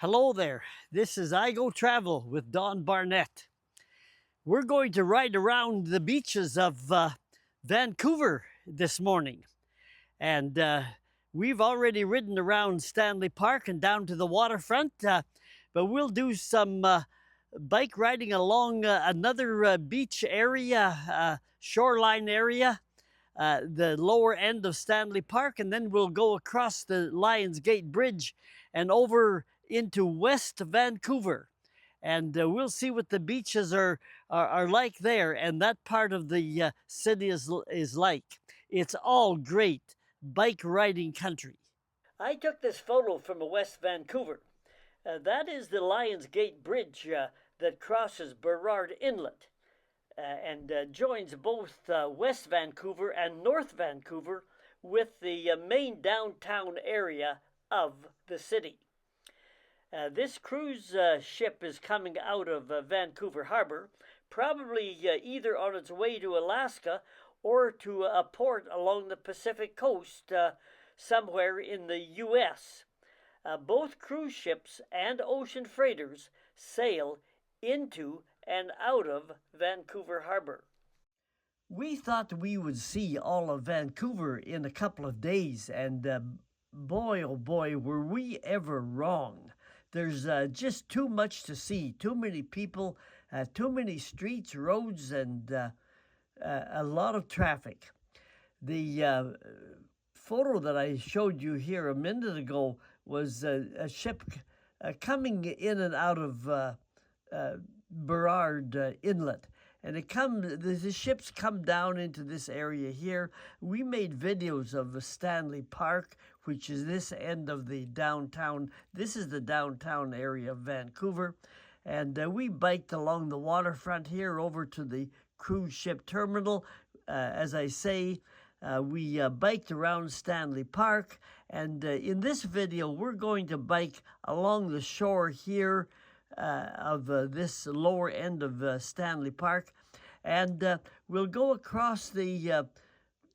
Hello there. This is I Go Travel with Don Barnett. We're going to ride around the beaches of Vancouver this morning. And we've already ridden around Stanley Park and down to the waterfront, but we'll do some bike riding along another beach area, shoreline area, the lower end of Stanley Park, and then we'll go across the Lions Gate Bridge and over into West Vancouver. And we'll see what the beaches are like there, and that part of the city is like. It's all great bike riding country. I took this photo from West Vancouver. That is the Lions Gate Bridge that crosses Burrard Inlet and joins both West Vancouver and North Vancouver with the main downtown area of the city. This cruise ship is coming out of Vancouver Harbor, probably either on its way to Alaska or to a port along the Pacific coast somewhere in the U.S. Both cruise ships and ocean freighters sail into and out of Vancouver Harbor. We thought we would see all of Vancouver in a couple of days, and boy, oh boy, were we ever wrong. There's just too much to see, too many people, too many streets, roads, and a lot of traffic. The photo that I showed you here a minute ago was a ship coming in and out of Burrard Inlet. And the ships come down into this area here. We made videos of Stanley Park, which is this end of the downtown. This is the downtown area of Vancouver. And we biked along the waterfront here over to the cruise ship terminal. As I say, we biked around Stanley Park. And in this video, we're going to bike along the shore here of this lower end of Stanley Park. And we'll go across the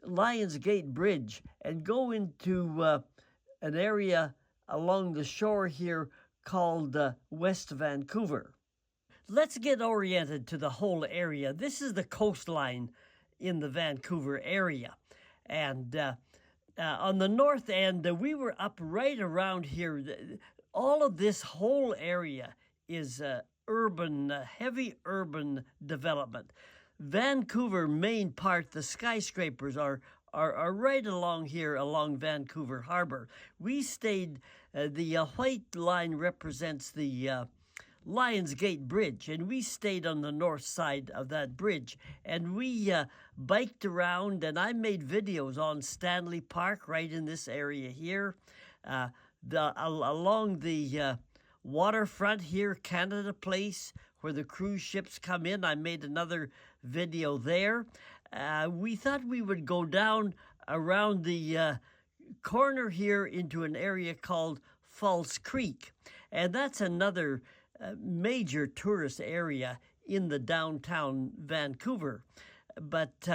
Lions Gate Bridge and go into an area along the shore here called West Vancouver. Let's get oriented to the whole area. This is the coastline in the Vancouver area. And on the north end, we were up right around here. All of this whole area is heavy urban development. Vancouver main part, the skyscrapers are right along here along Vancouver Harbor. We stayed, the white line represents the Lions Gate Bridge, and we stayed on the north side of that bridge. And we biked around, and I made videos on Stanley Park right in this area here. Along the waterfront here, Canada Place, where the cruise ships come in, I made another video there. We thought we would go down around the corner here into an area called False Creek. And that's another major tourist area in the downtown Vancouver. But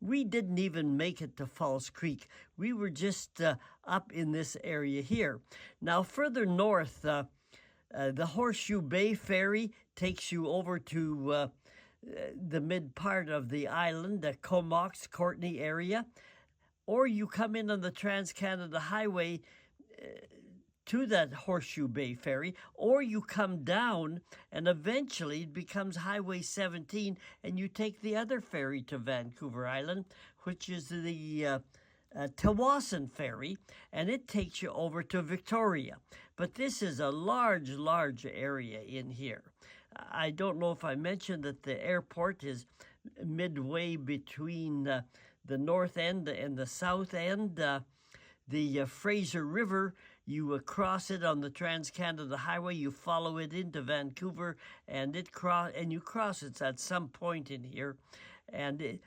we didn't even make it to False Creek. We were just up in this area here. Now, further north, the Horseshoe Bay Ferry takes you over to the mid part of the island, the Comox, Courtney area, or you come in on the Trans-Canada Highway to that Horseshoe Bay Ferry, or you come down and eventually it becomes Highway 17 and you take the other ferry to Vancouver Island, which is the Tawasin Ferry, and it takes you over to Victoria. But this is a large area in here. I don't know if I mentioned that the airport is midway between the north end and the south end. The Fraser River, you cross it on the Trans-Canada Highway, you follow it into Vancouver, and you cross it at some point in here. And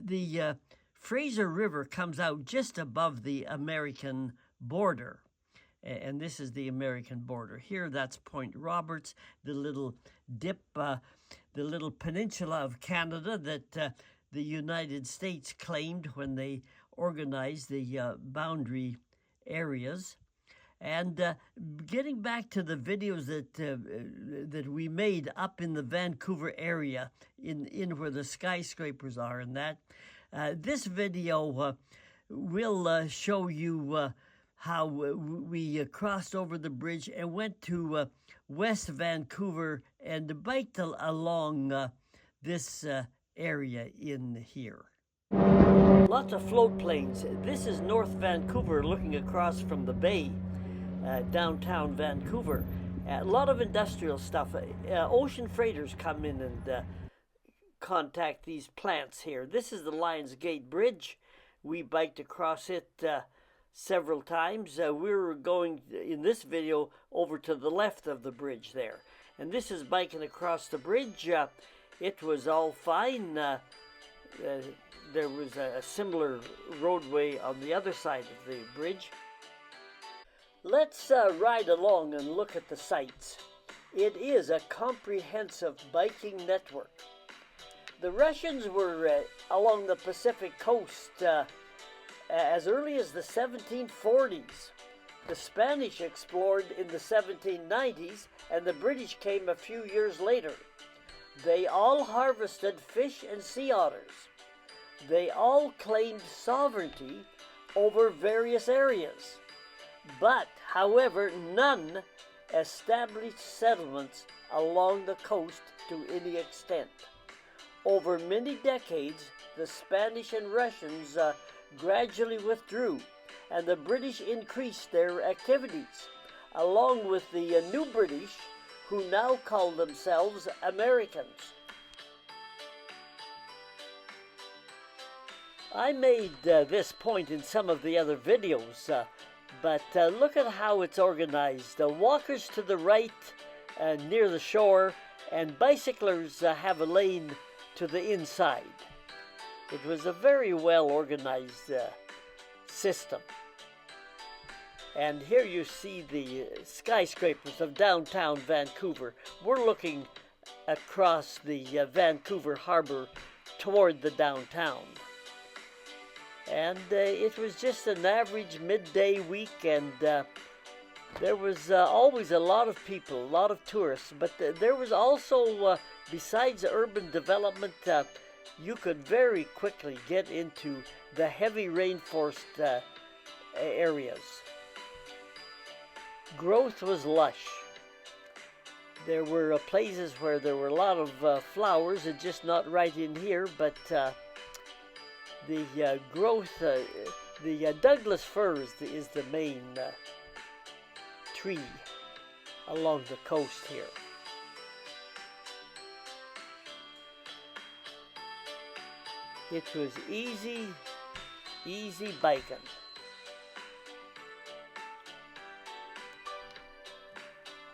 the Fraser River comes out just above the American border. And this is the American border. Here, that's Point Roberts, the little dip, the little peninsula of Canada that the United States claimed when they organized the boundary areas. And getting back to the videos that we made up in the Vancouver area, in where the skyscrapers are, and that this video will show you how we crossed over the bridge and went to West Vancouver and biked along this area in here. Lots of float planes. This is North Vancouver looking across from the bay, downtown Vancouver. A lot of industrial stuff. Ocean freighters come in and contact these plants here. This is the Lions Gate Bridge. We biked across it several times. We were going, in this video, over to the left of the bridge there. And this is biking across the bridge. It was all fine. There was a similar roadway on the other side of the bridge. Let's ride along and look at the sights. It is a comprehensive biking network. The Russians were along the Pacific coast as early as the 1740s. The Spanish explored in the 1790s, and the British came a few years later. They all harvested fish and sea otters. They all claimed sovereignty over various areas. But, however, none established settlements along the coast to any extent. Over many decades, the Spanish and Russians gradually withdrew, and the British increased their activities, along with the new British, who now call themselves Americans. I made this point in some of the other videos, but look at how it's organized. Walkers to the right near the shore, and bicyclers have a lane to the inside. It was a very well organized system. And here you see the skyscrapers of downtown Vancouver. We're looking across the Vancouver harbor toward the downtown. And it was just an average midday week, and there was always a lot of people, a lot of tourists. But there was also, besides urban development, you could very quickly get into the heavy rainforest areas. Growth was lush. There were places where there were a lot of flowers, and just not right in here, but the growth, the Douglas fir is the main tree along the coast here. It was easy biking.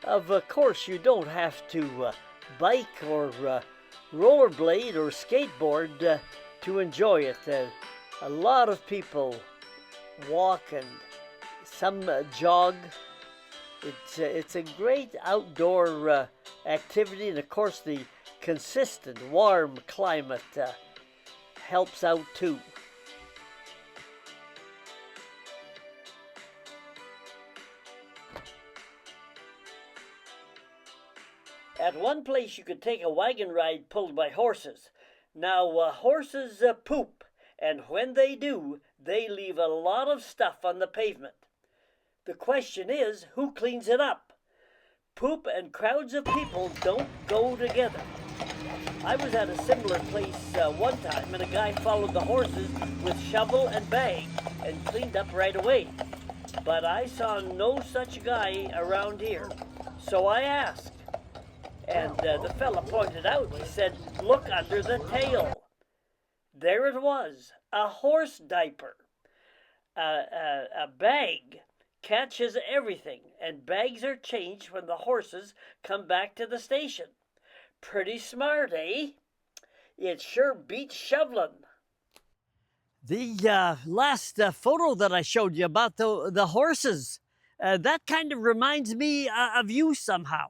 Of course, you don't have to bike or rollerblade or skateboard to enjoy it. A lot of people walk and some jog. It's a great outdoor activity, and of course the consistent warm climate helps out too. At one place you could take a wagon ride pulled by horses. Now horses poop, and when they do, they leave a lot of stuff on the pavement. The question is, who cleans it up? Poop and crowds of people don't go together. I was at a similar place one time, and a guy followed the horses with shovel and bag and cleaned up right away. But I saw no such guy around here, so I asked. And the fella pointed out, he said, "Look under the tail." There it was, a horse diaper. A bag catches everything, and bags are changed when the horses come back to the station. Pretty smart, eh? It sure beats shoveling. The last photo that I showed you about the horses, that kind of reminds me of you somehow.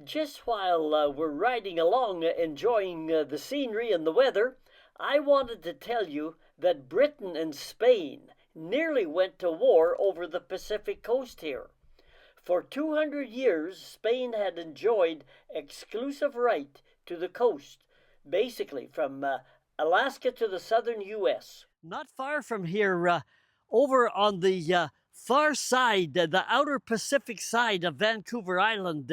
Just while we're riding along enjoying the scenery and the weather, I wanted to tell you that Britain and Spain nearly went to war over the Pacific coast here. For 200 years, Spain had enjoyed exclusive right to the coast, basically from Alaska to the southern U.S. Not far from here, over on the far side, the outer Pacific side of Vancouver Island,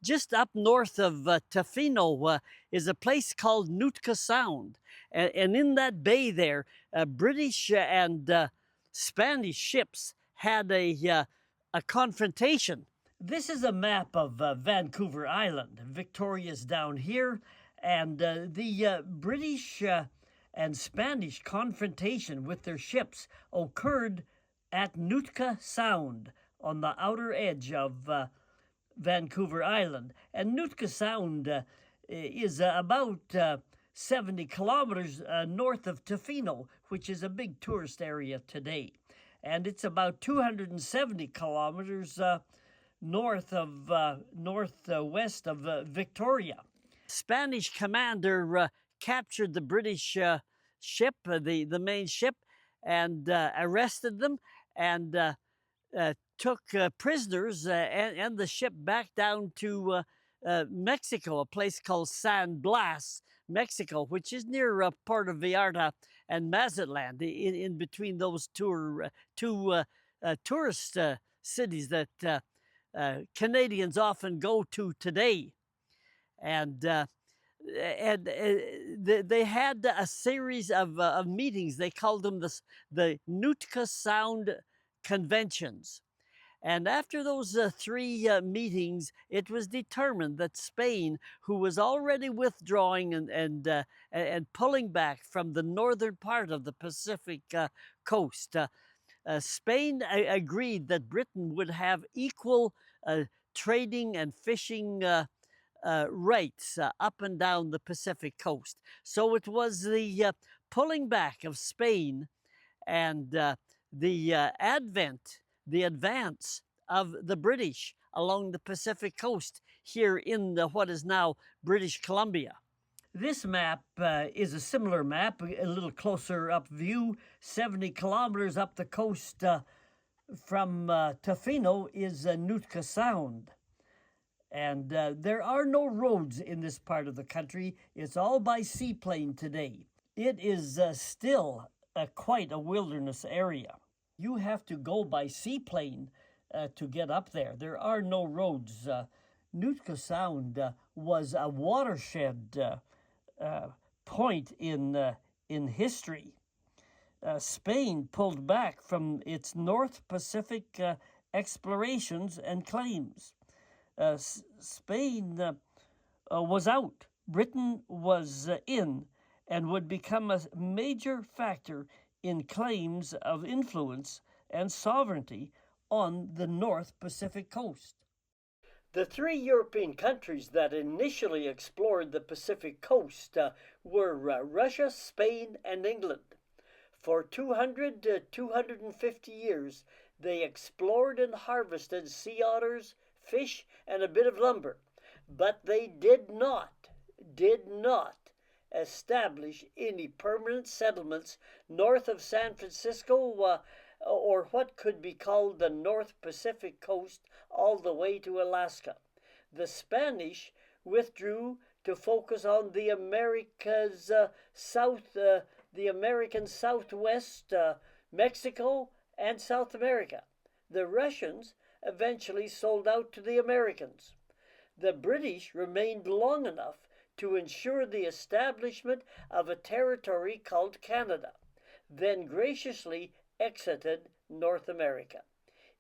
just up north of Tofino, is a place called Nootka Sound. And in that bay there, British and Spanish ships had a confrontation. This is a map of Vancouver Island. Victoria's down here, and the British and Spanish confrontation with their ships occurred at Nootka Sound on the outer edge of Vancouver Island. And Nootka Sound is about 70 kilometers north of Tofino, which is a big tourist area today. And it's about 270 kilometers northwest of Victoria. Spanish commander captured the British ship, the main ship, and arrested them and took prisoners and the ship back down to Mexico, a place called San Blas, Mexico, which is near Puerto Vallarta and Mazatlan, in between those two tourist cities that Canadians often go to today. And they had a series of meetings. They called them the Nootka Sound Conventions. And after those three meetings, it was determined that Spain, who was already withdrawing and pulling back from the northern part of the Pacific coast, Spain agreed that Britain would have equal trading and fishing rights up and down the Pacific coast. So it was the pulling back of Spain and the advance of the British along the Pacific coast here in what is now British Columbia. This map is a similar map, a little closer up view. 70 kilometers up the coast from Tofino is Nootka Sound. And there are no roads in this part of the country. It's all by seaplane today. It is still quite a wilderness area. You have to go by seaplane to get up there. There are no roads. Nootka Sound was a watershed point in history. Spain pulled back from its North Pacific explorations and claims. Spain was out. Britain was in, and would become a major factor in claims of influence and sovereignty on the North Pacific coast. The three European countries that initially explored the Pacific coast were Russia, Spain, and England. For 200 to 250 years, they explored and harvested sea otters, fish, and a bit of lumber, but they did not establish any permanent settlements north of San Francisco or what could be called the North Pacific coast all the way to Alaska. The Spanish withdrew to focus on the Americas the American Southwest, Mexico, and South America. The Russians eventually sold out to the Americans. The British remained long enough to ensure the establishment of a territory called Canada, then graciously exited North America.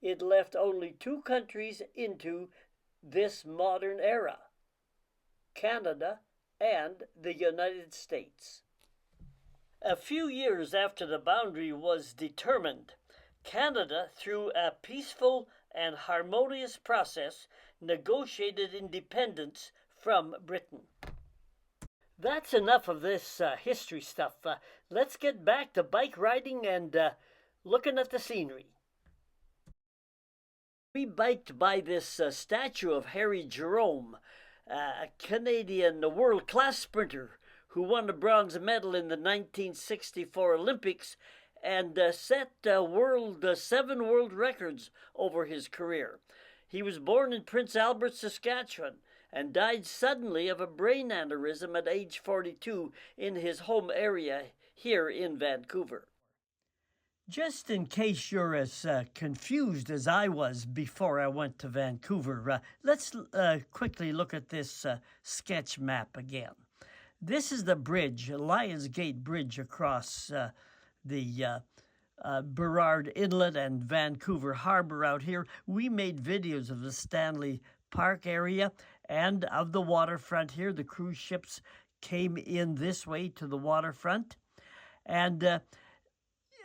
It left only two countries into this modern era, Canada and the United States. A few years after the boundary was determined, Canada, through a peaceful and harmonious process, negotiated independence from Britain. That's enough of this history stuff. Let's get back to bike riding and looking at the scenery. We biked by this statue of Harry Jerome, a Canadian world-class sprinter who won a bronze medal in the 1964 Olympics and set 7 world records over his career. He was born in Prince Albert, Saskatchewan, and died suddenly of a brain aneurysm at age 42 in his home area here in Vancouver. Just in case you're as confused as I was before I went to Vancouver, let's quickly look at this sketch map again. This is the bridge, Lions Gate Bridge across the Burrard Inlet and Vancouver Harbor out here. We made videos of the Stanley Park area and of the waterfront here. The cruise ships came in this way to the waterfront. And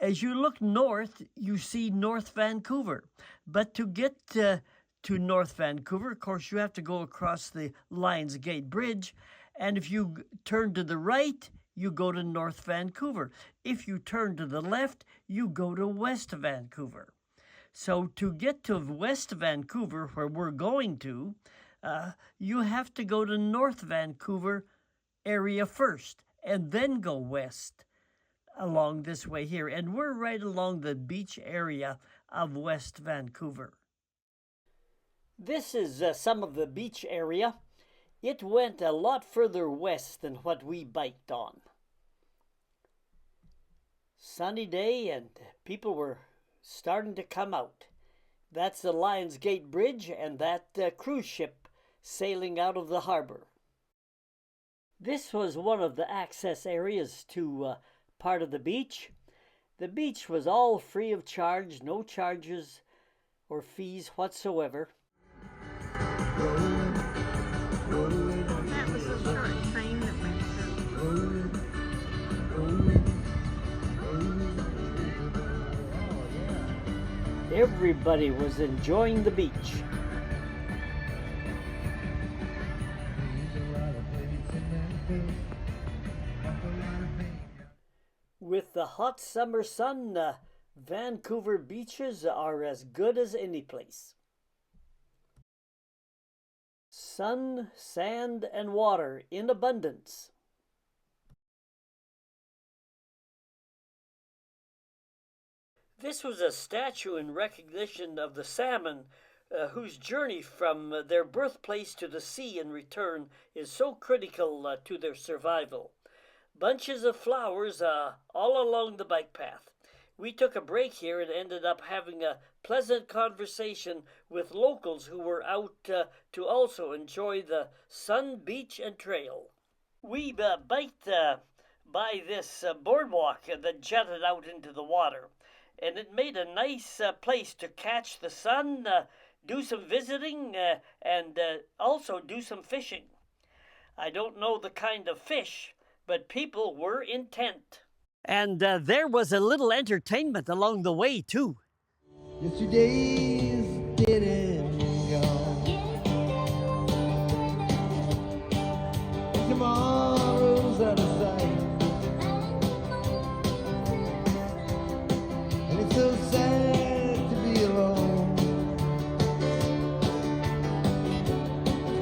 as you look north, you see North Vancouver. But to get to North Vancouver, of course, you have to go across the Lions Gate Bridge. And if you turn to the right, you go to North Vancouver. If you turn to the left, you go to West Vancouver. So to get to West Vancouver, where we're going to, you have to go to North Vancouver area first and then go west along this way here. And we're right along the beach area of West Vancouver. This is some of the beach area. It went a lot further west than what we biked on. Sunny day and people were starting to come out. That's the Lions Gate Bridge and that cruise ship sailing out of the harbor. This was one of the access areas to part of the beach. The beach was all free of charge, no charges or fees whatsoever. That was a short train that went through. Everybody was enjoying the beach. With the hot summer sun, Vancouver beaches are as good as any place. Sun, sand, and water in abundance. This was a statue in recognition of the salmon whose journey from their birthplace to the sea and return is so critical to their survival. Bunches of flowers all along the bike path. We took a break here and ended up having a pleasant conversation with locals who were out to also enjoy the sun, beach, and trail. We biked by this boardwalk that jutted out into the water, and it made a nice place to catch the sun, do some visiting, and also do some fishing. I don't know the kind of fish, but people were intent. And there was a little entertainment along the way, too. Yesterday's dead and gone, and tomorrow's out of sight, and it's so sad to be alone.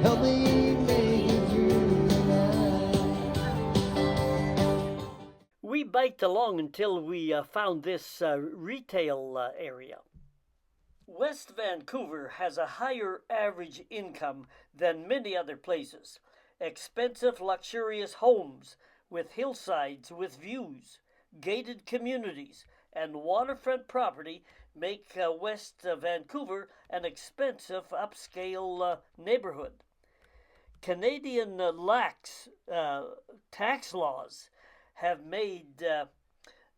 Help me make it through the night. We biked along until we found this retail area. West Vancouver has a higher average income than many other places. Expensive, luxurious homes with hillsides with views, gated communities, and waterfront property make West Vancouver an expensive upscale neighborhood. Canadian lax tax laws have made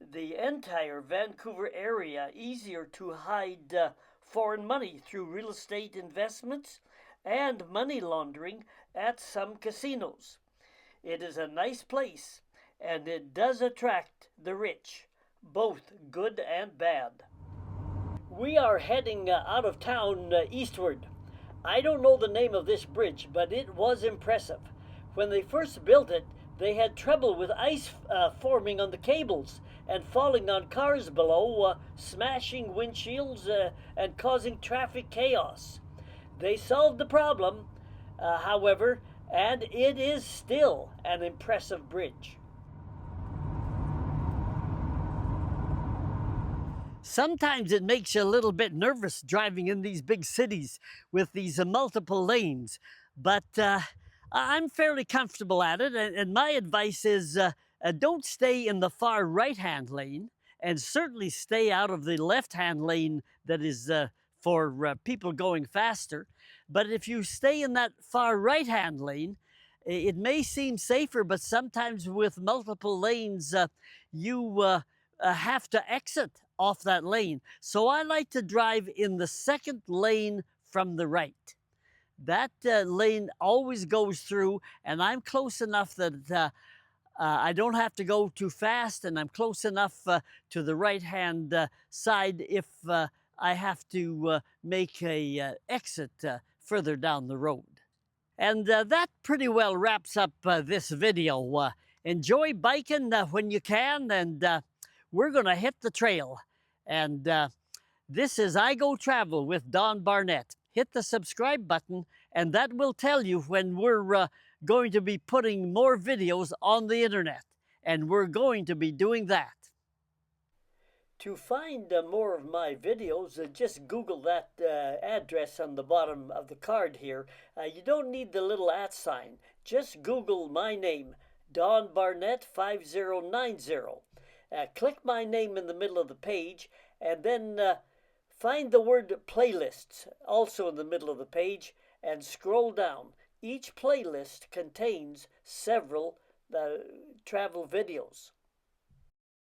the entire Vancouver area easier to hide foreign money through real estate investments and money laundering at some casinos. It is a nice place, and it does attract the rich, both good and bad. We are heading out of town eastward. I don't know the name of this bridge, but it was impressive. When they first built it, they had trouble with ice forming on the cables and falling on cars below, smashing windshields and causing traffic chaos. They solved the problem, however, and it is still an impressive bridge. Sometimes it makes you a little bit nervous driving in these big cities with these multiple lanes, but I'm fairly comfortable at it. And my advice is don't stay in the far right-hand lane, and certainly stay out of the left-hand lane that is for people going faster. But if you stay in that far right-hand lane, it may seem safer, but sometimes with multiple lanes, you have to exit off that lane. So I like to drive in the second lane from the right. That lane always goes through, and I'm close enough that I don't have to go too fast, and I'm close enough to the right-hand side if I have to make a exit further down the road. And that pretty well wraps up this video. Enjoy biking when you can, and we're going to hit the trail. And this is I Go Travel with Don Barnett. Hit the subscribe button, and that will tell you when we're going to be putting more videos on the internet. And we're going to be doing that. To find more of my videos, just Google that address on the bottom of the card here. You don't need the little @ sign. Just Google my name, Don Barnett 5090. Click my name in the middle of the page, and then find the word playlists also in the middle of the page, and scroll down. Each playlist contains several travel videos.